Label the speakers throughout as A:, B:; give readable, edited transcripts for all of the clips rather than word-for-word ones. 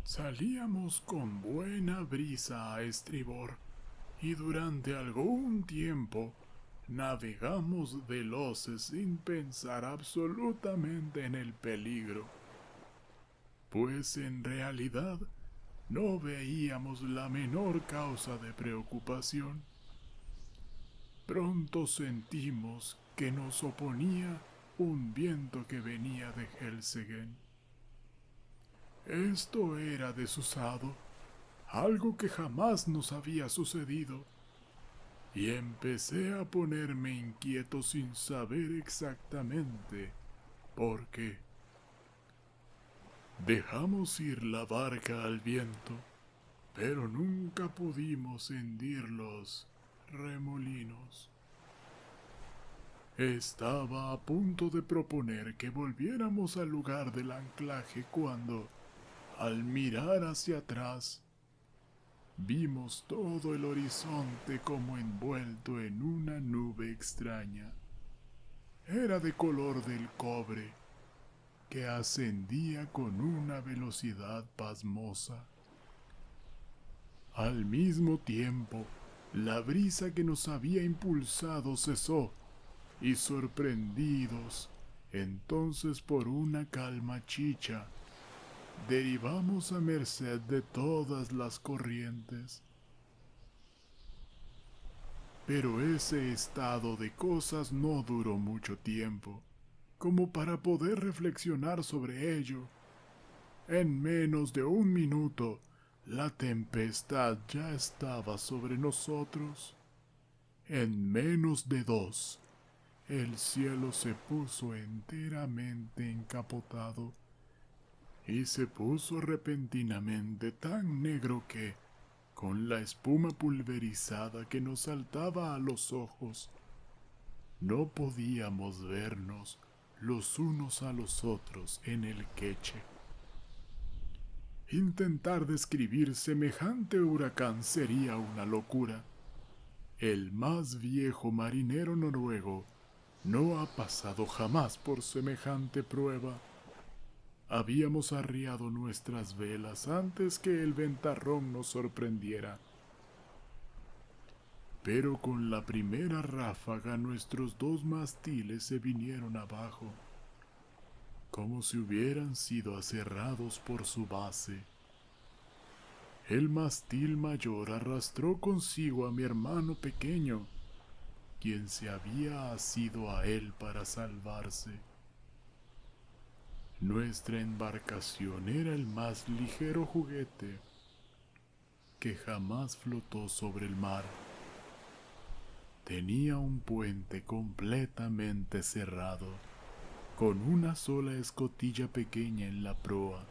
A: Salíamos con buena brisa a estribor y durante algún tiempo navegamos veloces sin pensar absolutamente en el peligro, pues en realidad no veíamos la menor causa de preocupación. Pronto sentimos que nos oponía un viento que venía de Helseggen. Esto era desusado, algo que jamás nos había sucedido, y empecé a ponerme inquieto sin saber exactamente por qué. Dejamos ir la barca al viento, pero nunca pudimos hendir los remolinos. Estaba a punto de proponer que volviéramos al lugar del anclaje cuando, al mirar hacia atrás, vimos todo el horizonte como envuelto en una nube extraña. Era de color del cobre, que ascendía con una velocidad pasmosa. Al mismo tiempo, la brisa que nos había impulsado cesó, y sorprendidos entonces por una calma chicha, derivamos a merced de todas las corrientes. Pero ese estado de cosas no duró mucho tiempo, como para poder reflexionar sobre ello. En menos de un minuto, la tempestad ya estaba sobre nosotros. En menos de dos, el cielo se puso enteramente encapotado y se puso repentinamente tan negro que, con la espuma pulverizada que nos saltaba a los ojos, no podíamos vernos los unos a los otros en el queche. Intentar describir semejante huracán sería una locura. El más viejo marinero noruego no ha pasado jamás por semejante prueba. Habíamos arriado nuestras velas antes que el ventarrón nos sorprendiera. Pero con la primera ráfaga nuestros dos mástiles se vinieron abajo, como si hubieran sido aserrados por su base. El mástil mayor arrastró consigo a mi hermano pequeño, quien se había asido a él para salvarse. Nuestra embarcación era el más ligero juguete que jamás flotó sobre el mar. Tenía un puente completamente cerrado, con una sola escotilla pequeña en la proa,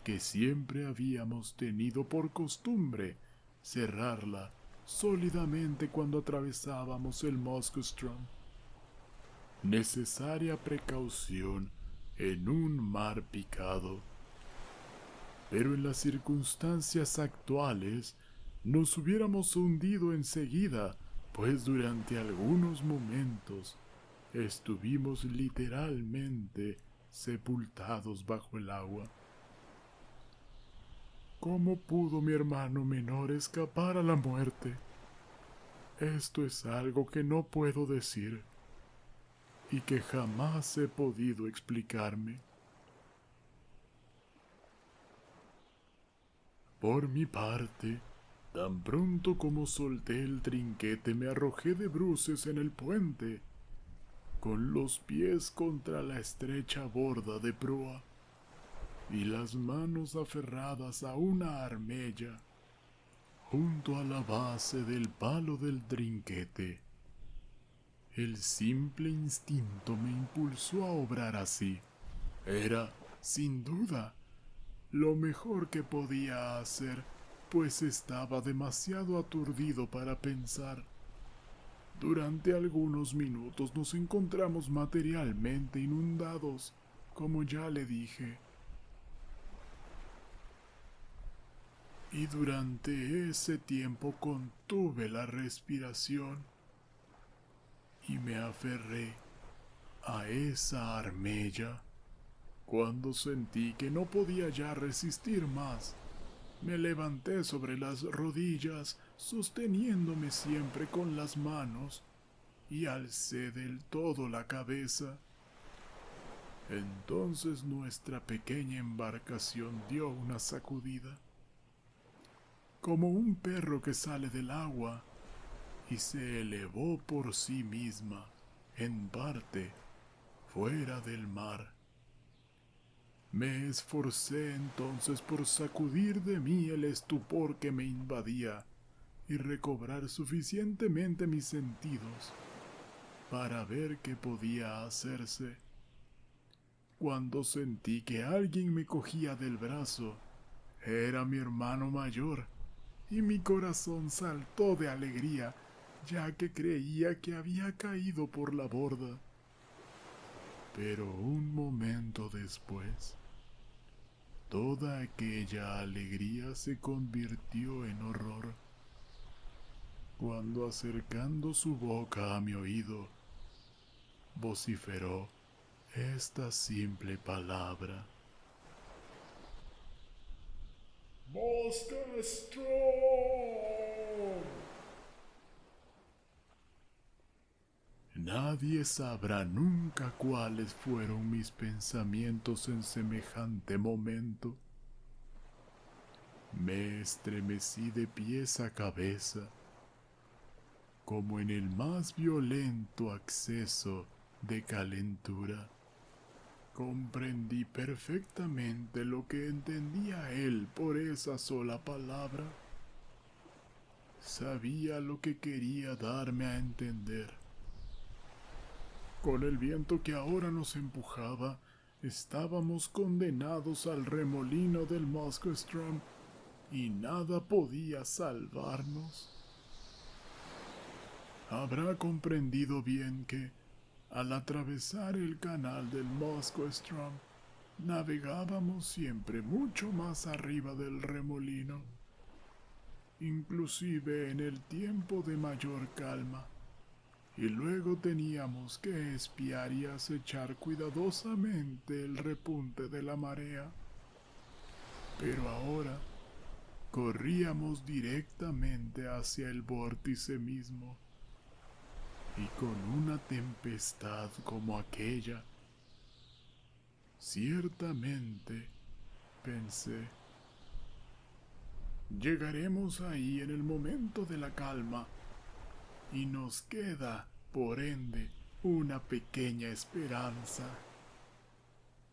A: que siempre habíamos tenido por costumbre cerrarla sólidamente cuando atravesábamos el Moskoström. Necesaria precaución en un mar picado. Pero en las circunstancias actuales nos hubiéramos hundido enseguida, pues durante algunos momentos estuvimos literalmente sepultados bajo el agua. ¿Cómo pudo mi hermano menor escapar a la muerte? Esto es algo que no puedo decir y que jamás he podido explicarme. Por mi parte, tan pronto como solté el trinquete me arrojé de bruces en el puente, con los pies contra la estrecha borda de proa y las manos aferradas a una armella junto a la base del palo del trinquete. El simple instinto me impulsó a obrar así. Era, sin duda, lo mejor que podía hacer, pues estaba demasiado aturdido para pensar. Durante algunos minutos nos encontramos materialmente inundados, como ya le dije. Y durante ese tiempo contuve la respiración y me aferré a esa armella. Cuando sentí que no podía ya resistir más, Me levanté sobre las rodillas, sosteniéndome siempre con las manos, y alcé del todo la cabeza. Entonces nuestra pequeña embarcación dio una sacudida, como un perro que sale del agua, y se elevó por sí misma, en parte, fuera del mar. Me esforcé entonces por sacudir de mí el estupor que me invadía y recobrar suficientemente mis sentidos para ver qué podía hacerse. Cuando sentí que alguien me cogía del brazo, era mi hermano mayor, y mi corazón saltó de alegría, ya que creía que había caído por la borda. Pero un momento después, toda aquella alegría se convirtió en horror, cuando acercando su boca a mi oído, vociferó esta simple palabra: ¡Mosca Strong! Nadie sabrá nunca cuáles fueron mis pensamientos en semejante momento. Me estremecí de pies a cabeza, como en el más violento acceso de calentura. Comprendí perfectamente lo que entendía él por esa sola palabra. Sabía lo que quería darme a entender. Con el viento que ahora nos empujaba, estábamos condenados al remolino del Moskostrom y nada podía salvarnos. Habrá comprendido bien que, al atravesar el canal del Moskostrom, navegábamos siempre mucho más arriba del remolino, inclusive en el tiempo de mayor calma, y luego teníamos que espiar y acechar cuidadosamente el repunte de la marea. Pero ahora corríamos directamente hacia el vórtice mismo, y con una tempestad como aquella, ciertamente, pensé, llegaremos ahí en el momento de la calma, y nos queda, por ende, una pequeña esperanza.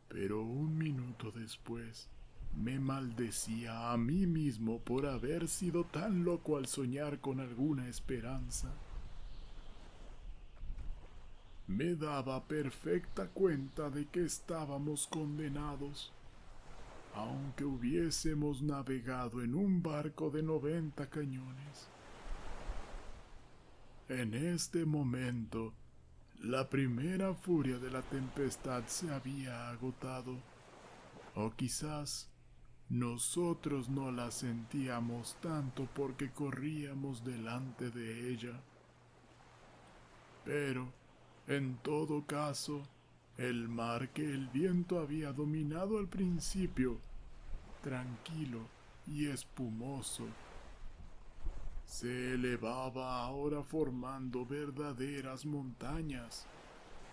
A: Pero un minuto después, me maldecía a mí mismo por haber sido tan loco al soñar con alguna esperanza. Me daba perfecta cuenta de que estábamos condenados, aunque hubiésemos navegado en un barco de 90 cañones. En este momento, la primera furia de la tempestad se había agotado, o quizás nosotros no la sentíamos tanto porque corríamos delante de ella. Pero, en todo caso, el mar que el viento había dominado al principio, tranquilo y espumoso, se elevaba ahora formando verdaderas montañas.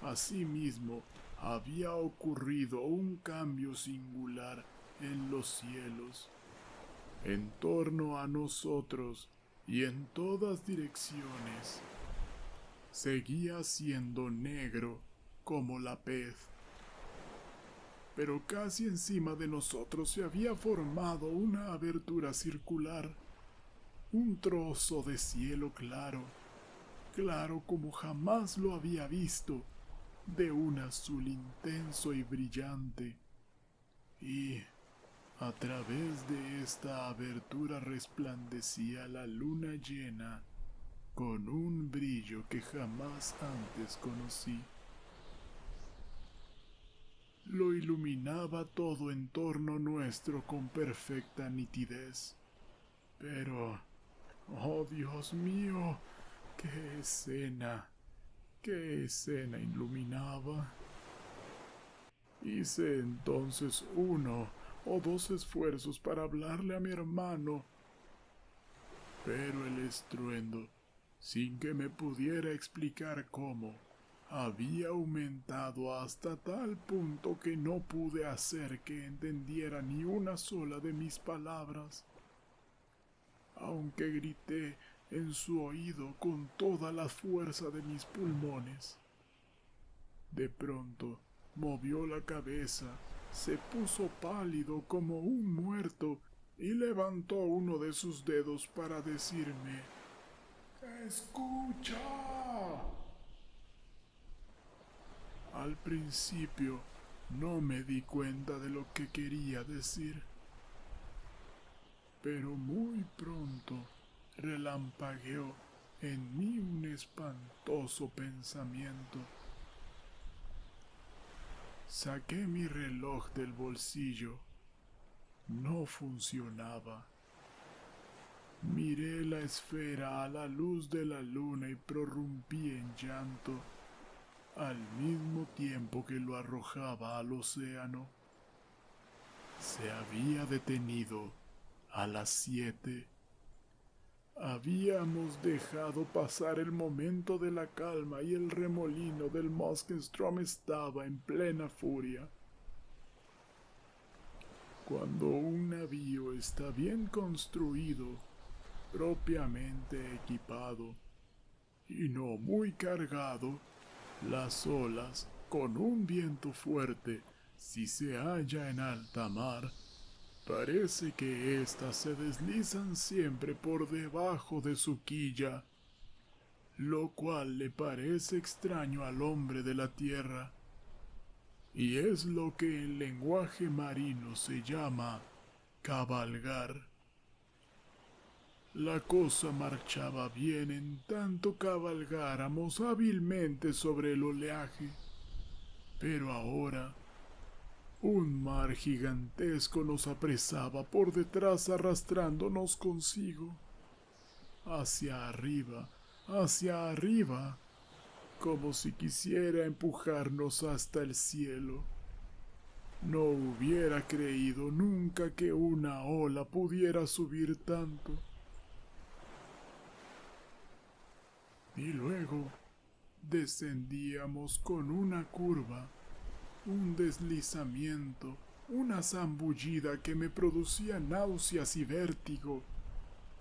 A: Asimismo, había ocurrido un cambio singular en los cielos, en torno a nosotros y en todas direcciones. Seguía siendo negro como la pez, pero casi encima de nosotros se había formado una abertura circular, un trozo de cielo claro, claro como jamás lo había visto, de un azul intenso y brillante, y a través de esta abertura resplandecía la luna llena con un brillo que jamás antes conocí. Lo iluminaba todo en torno nuestro con perfecta nitidez. Pero, oh Dios mío, qué escena iluminaba. Hice entonces uno o 2 esfuerzos para hablarle a mi hermano. Pero el estruendo, sin que me pudiera explicar cómo, había aumentado hasta tal punto que no pude hacer que entendiera ni una sola de mis palabras, aunque grité en su oído con toda la fuerza de mis pulmones. De pronto movió la cabeza, se puso pálido como un muerto y levantó uno de sus dedos para decirme: ¡Escucha! Al principio no me di cuenta de lo que quería decir, pero muy pronto relampagueó en mí un espantoso pensamiento. Saqué mi reloj del bolsillo. No funcionaba. Miré la esfera a la luz de la luna y prorrumpí en llanto, al mismo tiempo que lo arrojaba al océano. Se había detenido a las 7. Habíamos dejado pasar el momento de la calma y el remolino del Moskenstrom estaba en plena furia. Cuando un navío está bien construido, propiamente equipado y no muy cargado, las olas, con un viento fuerte, si se halla en alta mar, parece que éstas se deslizan siempre por debajo de su quilla, lo cual le parece extraño al hombre de la tierra, y es lo que en lenguaje marino se llama cabalgar. La cosa marchaba bien en tanto cabalgáramos hábilmente sobre el oleaje, pero ahora un mar gigantesco nos apresaba por detrás arrastrándonos consigo. Hacia arriba, como si quisiera empujarnos hasta el cielo. No hubiera creído nunca que una ola pudiera subir tanto. Y luego descendíamos con una curva, un deslizamiento, una zambullida que me producía náuseas y vértigo,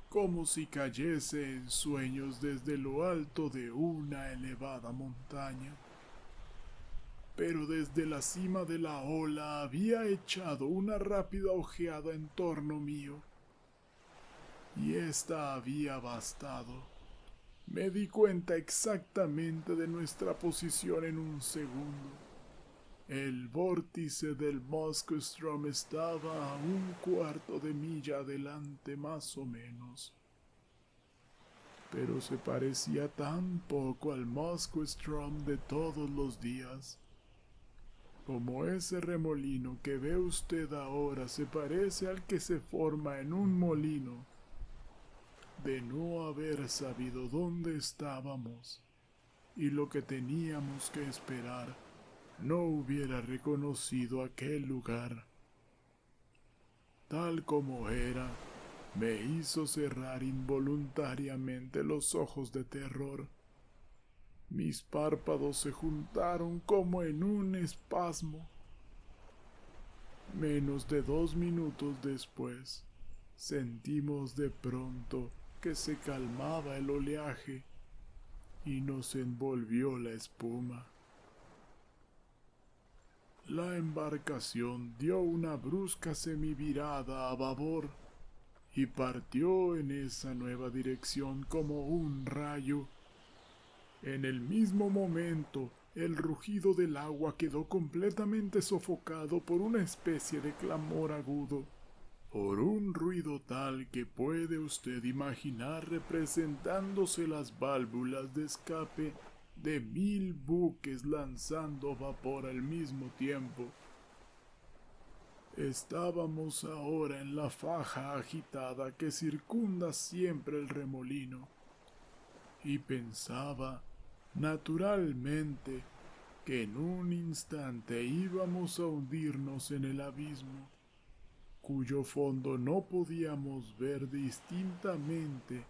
A: como si cayese en sueños desde lo alto de una elevada montaña. Pero desde la cima de la ola había echado una rápida ojeada en torno mío, y ésta había bastado. Me di cuenta exactamente de nuestra posición en un segundo. El vórtice del Moskenstrom estaba a 1/4 de milla adelante más o menos. Pero se parecía tan poco al Moskenstrom de todos los días. Como ese remolino que ve usted ahora se parece al que se forma en un molino. De no haber sabido dónde estábamos y lo que teníamos que esperar, no hubiera reconocido aquel lugar. Tal como era, me hizo cerrar involuntariamente los ojos de terror. Mis párpados se juntaron como en un espasmo. Menos de 2 minutos después, sentimos de pronto que se calmaba el oleaje y nos envolvió la espuma. La embarcación dio una brusca semivirada a babor y partió en esa nueva dirección como un rayo. En el mismo momento, el rugido del agua quedó completamente sofocado por una especie de clamor agudo, por un ruido tal que puede usted imaginar representándose las válvulas de escape de 1000 buques lanzando vapor al mismo tiempo. Estábamos ahora en la faja agitada que circunda siempre el remolino, y pensaba, naturalmente, que en un instante íbamos a hundirnos en el abismo. cuyo fondo no podíamos ver distintamente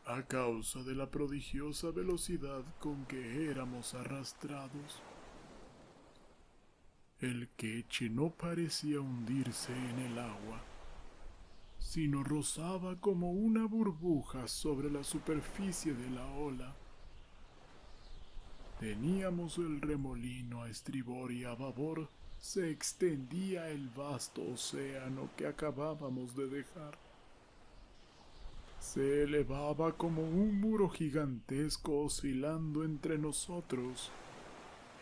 A: a causa de la prodigiosa velocidad con que éramos arrastrados. El queche no parecía hundirse en el agua, sino rozaba como una burbuja sobre la superficie de la ola. Teníamos el remolino a estribor y a babor se extendía el vasto océano que acabábamos de dejar. Se elevaba como un muro gigantesco oscilando entre nosotros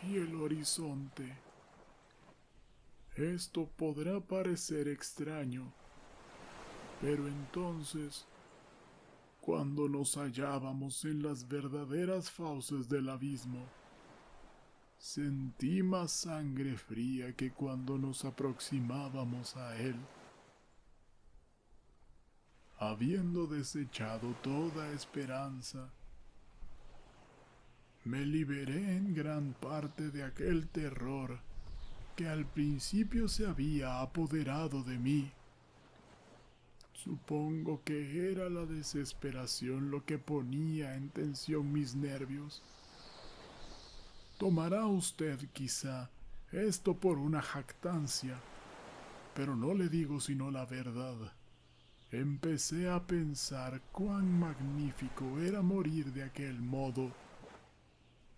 A: y el horizonte. Esto podrá parecer extraño, pero entonces, cuando nos hallábamos en las verdaderas fauces del abismo, sentí más sangre fría que cuando nos aproximábamos a él. Habiendo desechado toda esperanza, me liberé en gran parte de aquel terror que al principio se había apoderado de mí. Supongo que era la desesperación lo que ponía en tensión mis nervios. Tomará usted quizá esto por una jactancia, pero no le digo sino la verdad. Empecé a pensar cuán magnífico era morir de aquel modo,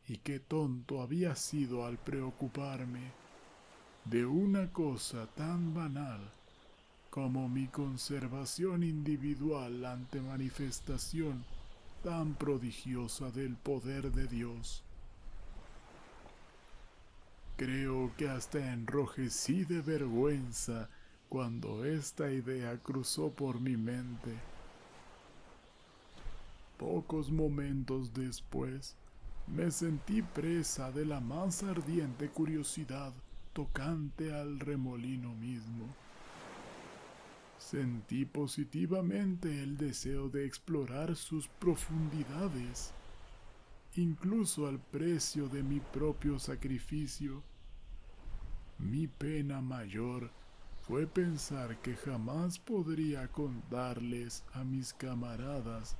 A: y qué tonto había sido al preocuparme de una cosa tan banal como mi conservación individual ante manifestación tan prodigiosa del poder de Dios. Creo que hasta enrojecí de vergüenza cuando esta idea cruzó por mi mente. Pocos momentos después, me sentí presa de la más ardiente curiosidad tocante al remolino mismo. Sentí positivamente el deseo de explorar sus profundidades, incluso al precio de mi propio sacrificio. Mi pena mayor fue pensar que jamás podría contarles a mis camaradas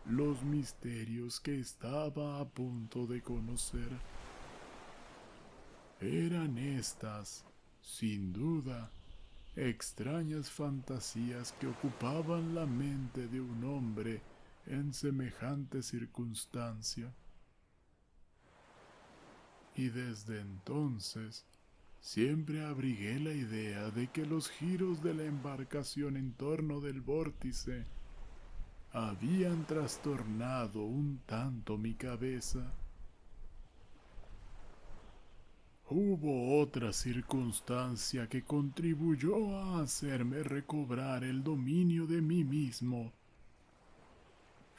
A: los misterios que estaba a punto de conocer. Eran estas, sin duda, extrañas fantasías que ocupaban la mente de un hombre en semejante circunstancia. Y desde entonces, siempre abrigué la idea de que los giros de la embarcación en torno del vórtice habían trastornado un tanto mi cabeza. Hubo otra circunstancia que contribuyó a hacerme recobrar el dominio de mí mismo.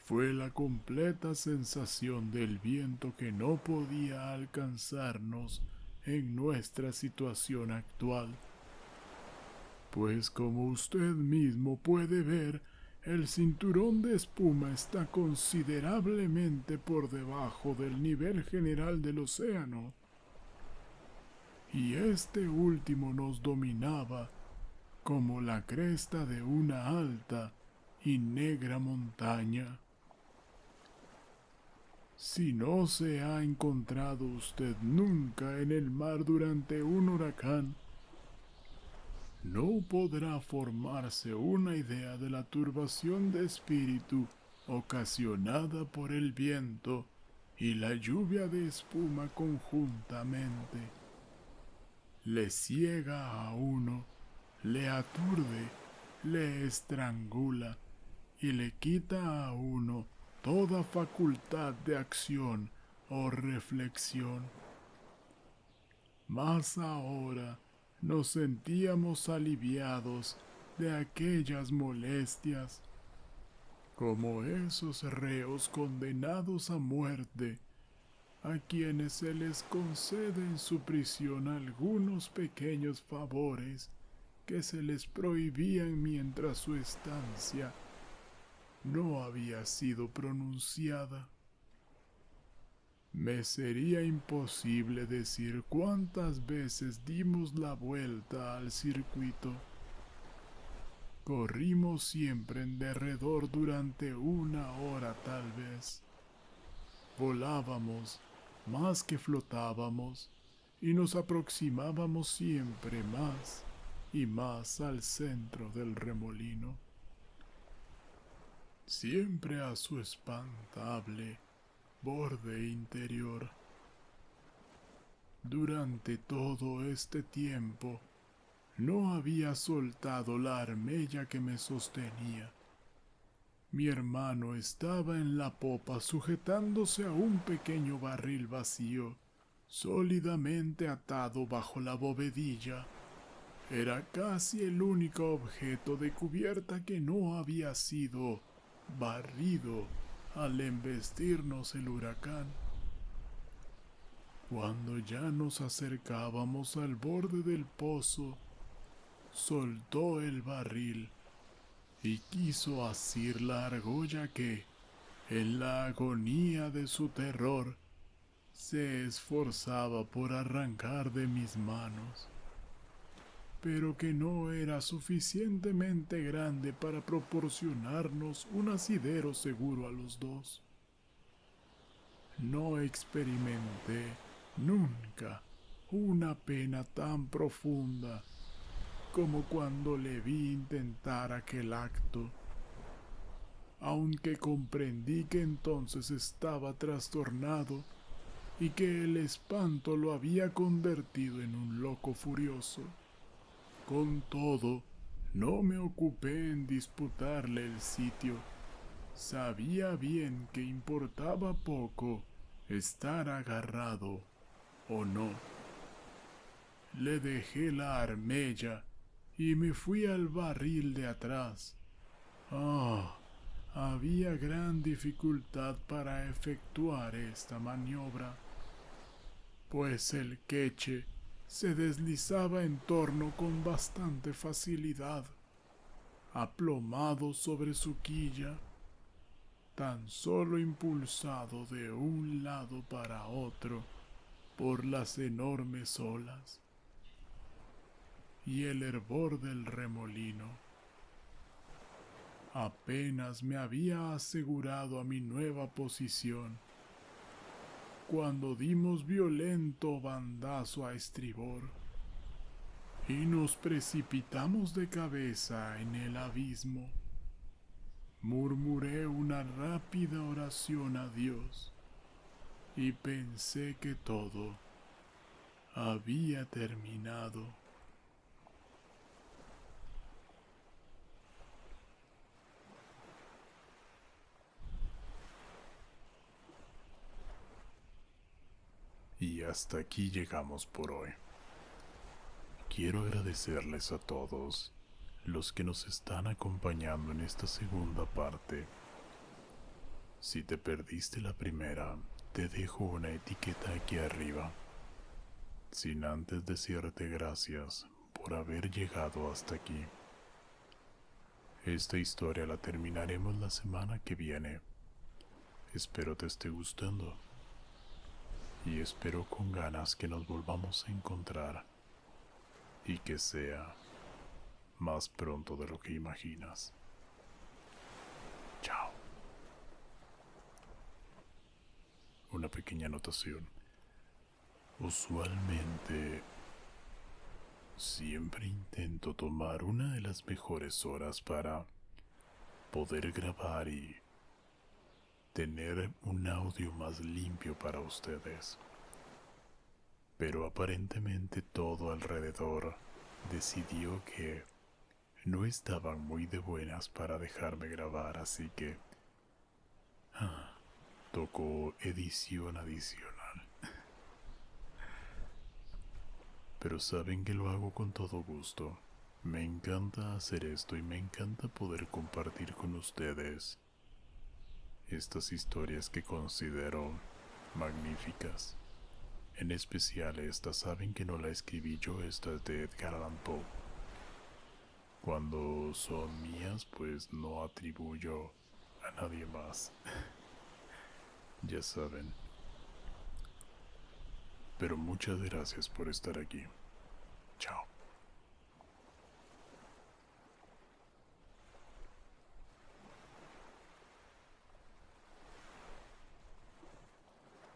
A: Fue la completa sensación del viento que no podía alcanzarnos en nuestra situación actual. Pues como usted mismo puede ver, el cinturón de espuma está considerablemente por debajo del nivel general del océano. Y este último nos dominaba como la cresta de una alta y negra montaña. Si no se ha encontrado usted nunca en el mar durante un huracán, no podrá formarse una idea de la turbación de espíritu ocasionada por el viento y la lluvia de espuma conjuntamente. Le ciega a uno, le aturde, le estrangula y le quita a uno toda facultad de acción o reflexión. Mas ahora nos sentíamos aliviados de aquellas molestias, como esos reos condenados a muerte, a quienes se les concede en su prisión algunos pequeños favores que se les prohibían mientras su estancia no había sido pronunciada. Me sería imposible decir cuántas veces dimos la vuelta al circuito, Corrimos siempre en derredor durante 1 hora tal vez. Volábamos más que flotábamos y nos aproximábamos siempre más y más al centro del remolino, siempre a su espantable borde interior. Durante todo este tiempo no había soltado la armella que me sostenía. Mi hermano estaba en la popa sujetándose a un pequeño barril vacío, sólidamente atado bajo la bovedilla. Era casi el único objeto de cubierta que no había sido barrido al embestirnos el huracán. Cuando ya nos acercábamos al borde del pozo, soltó el barril y quiso asir la argolla que, en la agonía de su terror, se esforzaba por arrancar de mis manos, pero que no era suficientemente grande para proporcionarnos un asidero seguro a los dos. No experimenté nunca una pena tan profunda como cuando le vi intentar aquel acto, aunque comprendí que entonces estaba trastornado y que el espanto lo había convertido en un loco furioso. Con todo, no me ocupé en disputarle el sitio. Sabía bien que importaba poco estar agarrado o no. Le dejé la armella y me fui al barril de atrás. Ah, había gran dificultad para efectuar esta maniobra, pues el queche se deslizaba en torno con bastante facilidad, aplomado sobre su quilla, tan solo impulsado de un lado para otro por las enormes olas y el hervor del remolino. Apenas me había asegurado a mi nueva posición cuando dimos violento bandazo a estribor y nos precipitamos de cabeza en el abismo. Murmuré una rápida oración a Dios y pensé que todo había terminado. Y hasta aquí llegamos por hoy. Quiero agradecerles a todos los que nos están acompañando en esta segunda parte. Si te perdiste la primera, te dejo una etiqueta aquí arriba, sin antes decirte gracias por haber llegado hasta aquí. Esta historia la terminaremos la semana que viene. Espero te esté gustando y espero con ganas que nos volvamos a encontrar y que sea más pronto de lo que imaginas. Chao. Una pequeña anotación. Usualmente siempre intento tomar una de las mejores horas para poder grabar y tener un audio más limpio para ustedes. Pero aparentemente todo alrededor decidió que no estaban muy de buenas para dejarme grabar, así que tocó edición adicional. Pero saben que lo hago con todo gusto. Me encanta hacer esto y me encanta poder compartir con ustedes estas historias que considero magníficas. En especial esta, saben que no la escribí yo, esta es de Edgar Allan Poe. Cuando son mías, pues no atribuyo a nadie más. Ya saben. Pero muchas gracias por estar aquí. Chao.